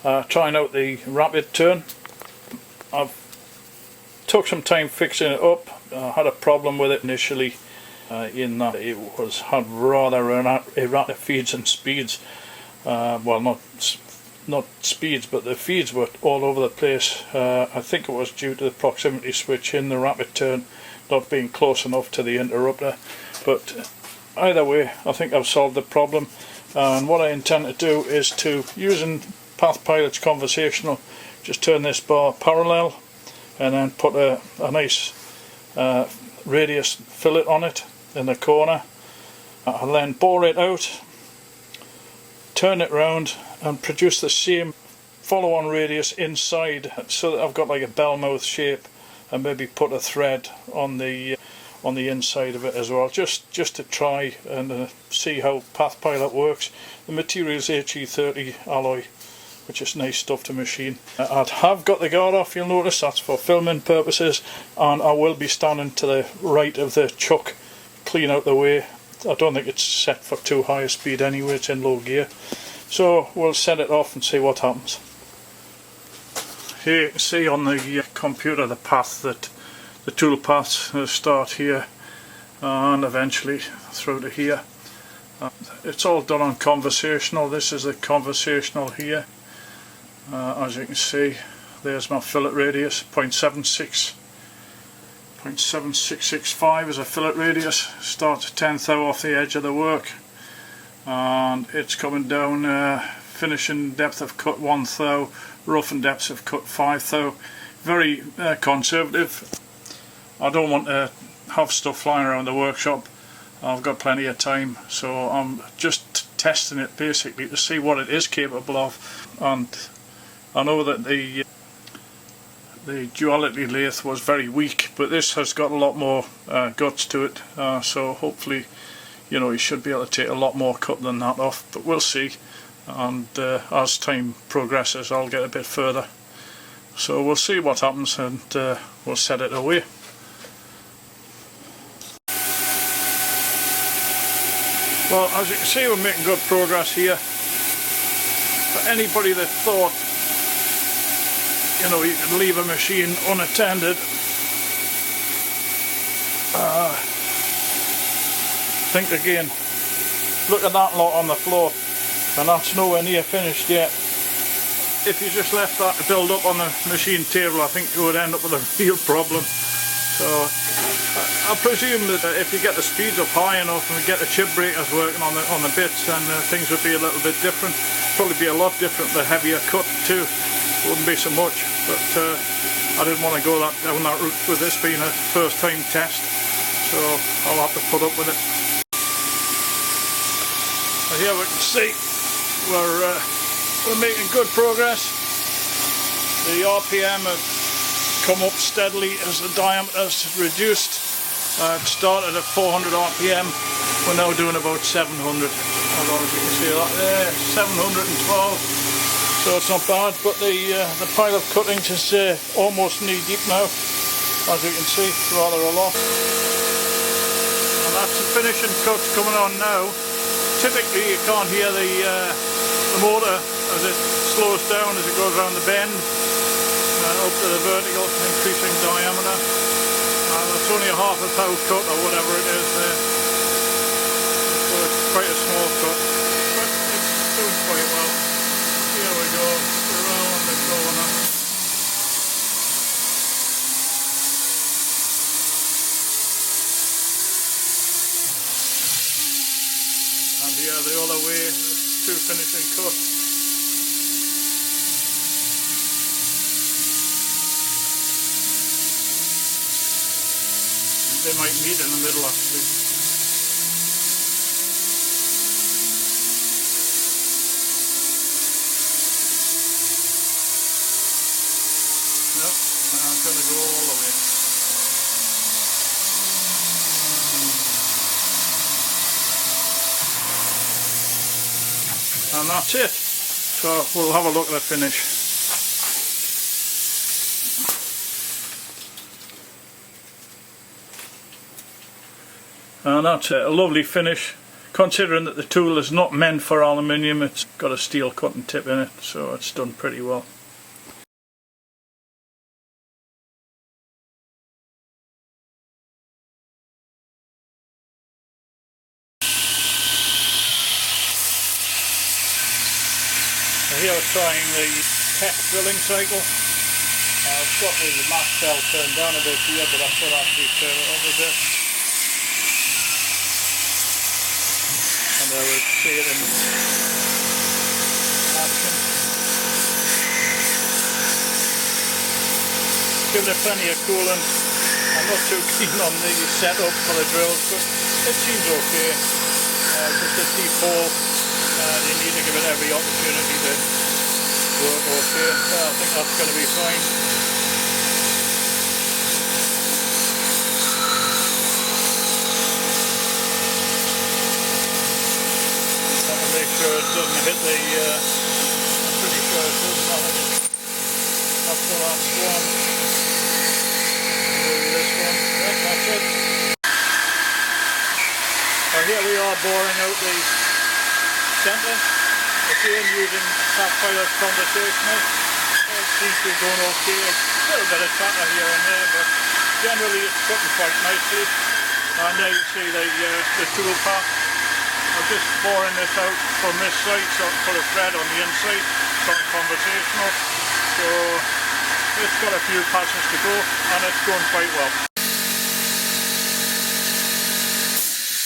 Trying out the rapid turn. I've took some time fixing it up. I had a problem with it initially in that it had rather erratic feeds and speeds. Well, not speeds, but the feeds were all over the place. I think it was due to the proximity switch in the rapid turn not being close enough to the interrupter. But either way, I think I've solved the problem. And what I intend to do is to, using PathPilot's conversational, just turn this bar parallel and then put a nice radius fillet on it in the corner. I'll then bore it out, turn it round and produce the same follow-on radius inside, so that I've got like a bell mouth shape, and maybe put a thread on the inside of it as well, just to try and see how PathPilot works. The material is HE30 alloy, which is nice stuff to machine. I have got the guard off, you'll notice. That's for filming purposes, and I will be standing to the right of the chuck, clean out the way. I don't think it's set for too high a speed anyway, it's in low gear. So we'll set it off and see what happens. Here you can see on the computer the path, that the tool paths start here and eventually through to here. It's all done on conversational. This is the conversational here. As you can see, there's my fillet radius, 0.7665 is a fillet radius. Start to 10th thou off the edge of the work, and it's coming down, finishing depth of cut 1 thou, rough and depth of cut 5 thou. Very conservative. I don't want to have stuff flying around the workshop. I've got plenty of time, so I'm just testing it basically to see what it is capable of. And I know that the duality lathe was very weak, but this has got a lot more guts to it, so hopefully, you know, you should be able to take a lot more cut than that off, but we'll see. And as time progresses, I'll get a bit further, so we'll see what happens, and we'll set it away. Well, as you can see, we're making good progress here. For anybody that thought, you know, you could leave a machine unattended, think again. Look at that lot on the floor, and that's nowhere near finished yet. If you just left that to build up on the machine table, I think you would end up with a real problem. So I presume that if you get the speeds up high enough and we get the chip breakers working on the bits, then things would be a little bit different. Probably be a lot different, the heavier cut too. Wouldn't be so much, but I didn't want to go down that route with this being a first time test, so I'll have to put up with it. And here we can see we're making good progress. The RPM have come up steadily as the diameter's reduced. It started at 400 RPM, we're now doing about 700. I don't know if you can see that there, 712. So it's not bad, but the pile of cuttings is almost knee deep now, as you can see, rather a lot. And that's the finishing cuts coming on now. Typically you can't hear the motor as it slows down as it goes around the bend, up to the vertical, increasing diameter. It's only a half a thou cut or whatever it is there, so it's quite a small cut, but it's doing quite well. Here we go, around the corner. And here the other way, two finishing cuts. They might meet in the middle actually. No, I'm going to go all the way. And that's it. So we'll have a look at the finish. And that's it, a lovely finish, considering that the tool is not meant for aluminium, it's got a steel cutting tip in it, so it's done pretty well. Here we're trying the tech drilling cycle. I've got the max cell turned down a bit here, but I could actually turn it up a bit. And I would see it in action. Giving it plenty of coolant. I'm not too keen on the setup for the drills, but it seems okay. Just a deep hole. You need to give it every opportunity to work okay. I think that's going to be fine. Make sure it doesn't hit the, I'm pretty sure it doesn't. I think that's the last one. Maybe this one. Right, that's it. So here we are boring out the centre. Again using Sapphire conversational. It seems to be going okay. A little bit of chatter here and there, but generally it's cutting quite nicely. And there you see the tool path. I'm just boring this out from this side so I can put a thread on the inside, something conversational. So it's got a few passes to go and it's going quite well.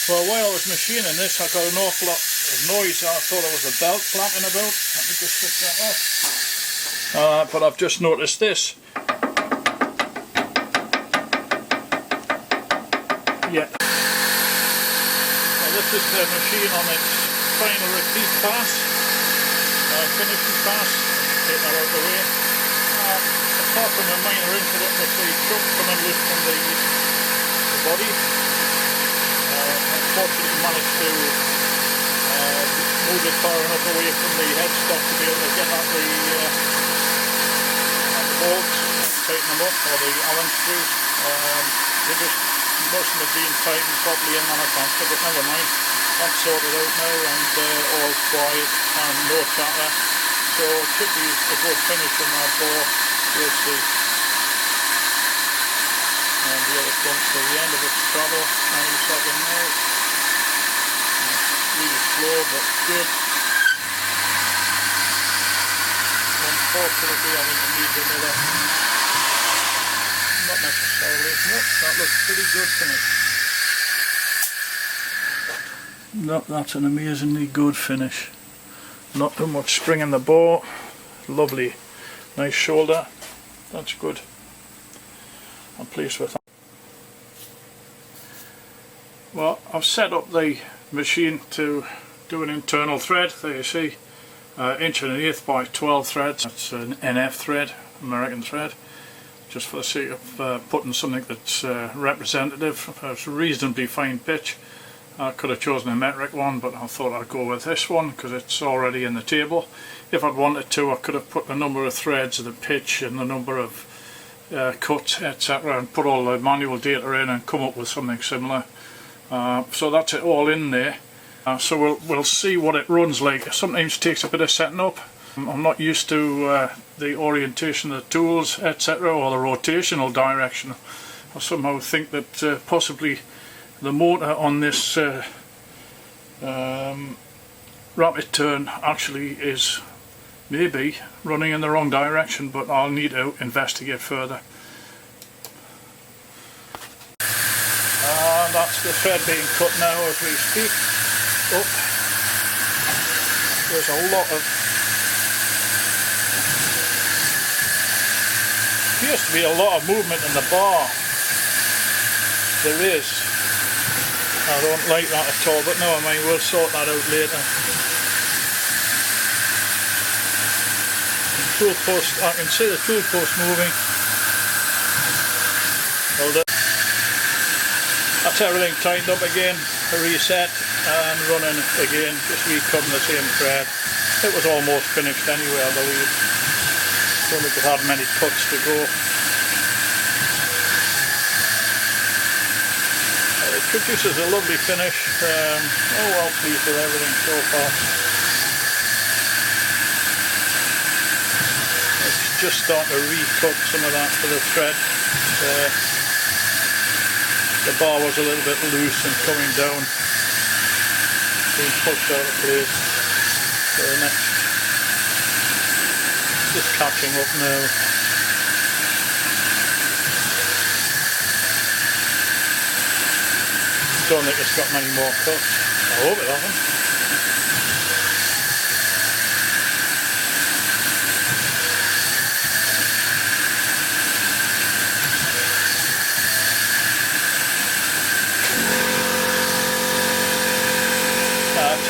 Well, while I was machining this, I got an awful lot of noise. I thought it was a belt flapping about. Let me just fix that off. But I've just noticed this. Yeah. This is the machine on its final repeat pass, finishing pass. Take that out of the way. Apart from a minor incident with the truck coming loose from the body, unfortunately managed to move it far enough away from the headstock to be able to get at the bolts and tighten them up, or the Allen screws. They just mustn't have been tightened properly in manufacture, but never mind. That's sorted out now and all quiet and no chatter. So it should be a good finish on that bore, we'll see. And here it comes to the end of its travel, any second now. It's really slow but good. Unfortunately I think it needs another. Not necessarily. Nope, that looks pretty good finish. Nope, that's an amazingly good finish. Not too much spring in the bore. Lovely. Nice shoulder. That's good. I'm pleased with that. Well, I've set up the machine to do an internal thread. There you see. 1.1" by 12 threads. That's an NF thread, American thread. Just for the sake of putting something that's representative, it's a reasonably fine pitch. I could have chosen a metric one, but I thought I'd go with this one because it's already in the table. If I'd wanted to, I could have put the number of threads, the pitch and the number of cuts, etc., and put all the manual data in and come up with something similar. So that's it all in there. So we'll see what it runs like. Sometimes it takes a bit of setting up. I'm not used to the orientation of the tools, etc., or the rotational direction. I somehow think that possibly the motor on this rapid turn actually is maybe running in the wrong direction, but I'll need to investigate further. And that's the thread being cut now as we speak. Oh, there's a lot of, appears to be a lot of movement in the bar. There is. I don't like that at all, but no, I mean, we'll sort that out later. Tool post, I can see the tool post moving. Hold it. That's everything tightened up again, reset and running again, just recutting the same thread. It was almost finished anyway, I believe. Don't think it had many cuts to go. produces a lovely finish. Oh, well pleased with everything so far. It's just starting to recook some of that for the thread. The bar was a little bit loose and coming down, being pushed out of place. So the next, just catching up now. Don't think it's got many more cuts. I hope it hasn't.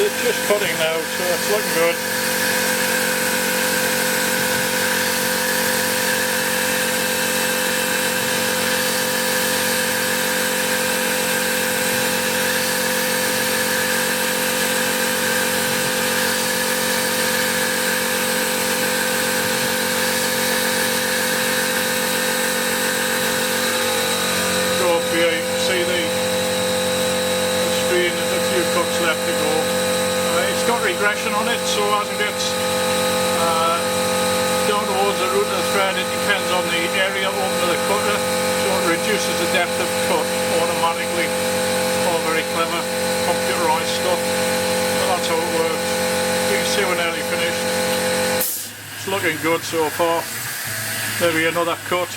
It's just cutting now, so it's looking good. So up here you can see the screen, there's a few cuts left to go. It's got regression on it, so as it gets down towards the root of the thread, it depends on the area open to the cutter, so it reduces the depth of cut automatically. All very clever computerised stuff, but that's how it works. You can see we're nearly finished. It's looking good so far. Maybe another cut.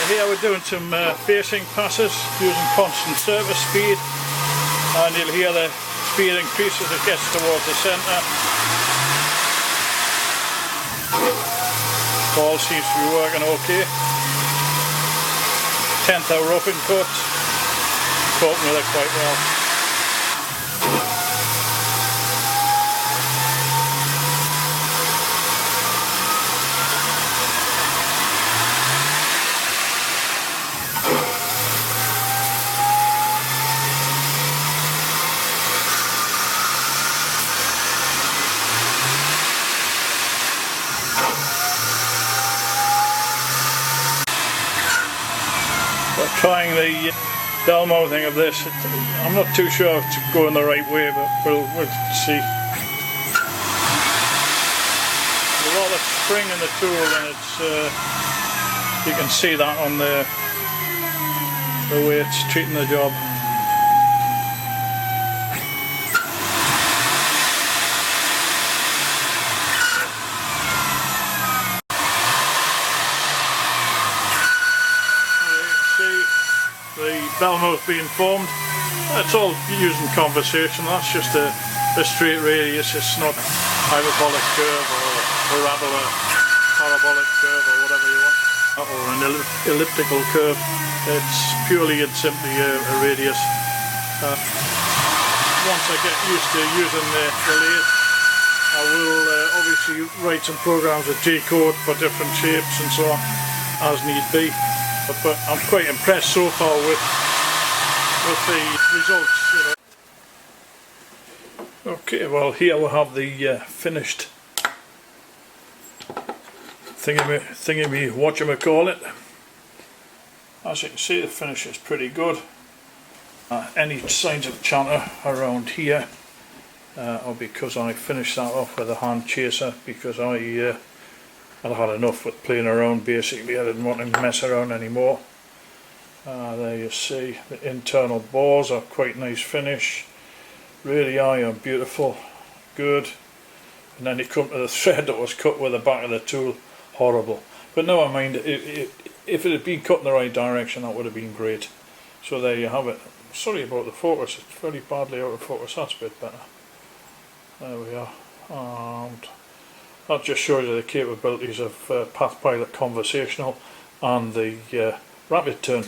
Here we're doing some facing passes using constant surface speed, and you'll hear the speed increase as it gets towards the centre. Ball seems to be working okay. 10th hour roughing cut, coping with it quite well. We're trying the bell mouthing of this. I'm not too sure if it's going the right way, but we'll see. There's a lot of spring in the tool, and it's you can see that on the way it's treating the job. The bell mouth being formed. It's all using conversation. That's just a straight radius. It's not hyperbolic curve or parabola, parabolic curve or whatever you want, or an elliptical curve. It's purely and simply a radius. Once I get used to using the lathe, I will obviously write some programs with G-code for different shapes and so on as need be. But I'm quite impressed so far with the results. You know. Okay, well here we have the finished thingy whatchamacallit. As you can see, the finish is pretty good. Any signs of chanter around here are because I finished that off with a hand chaser, because I'd had enough with playing around. Basically, I didn't want to mess around anymore. There you see the internal bores are quite nice finish, really iron, beautiful, good. And then you come to the thread that was cut with the back of the tool, horrible. But never mind, if it had been cut in the right direction, that would have been great. So there you have it. Sorry about the focus, it's very badly out of focus. That's a bit better. There we are. And that just shows you the capabilities of PathPilot Conversational and the Rapid Turn.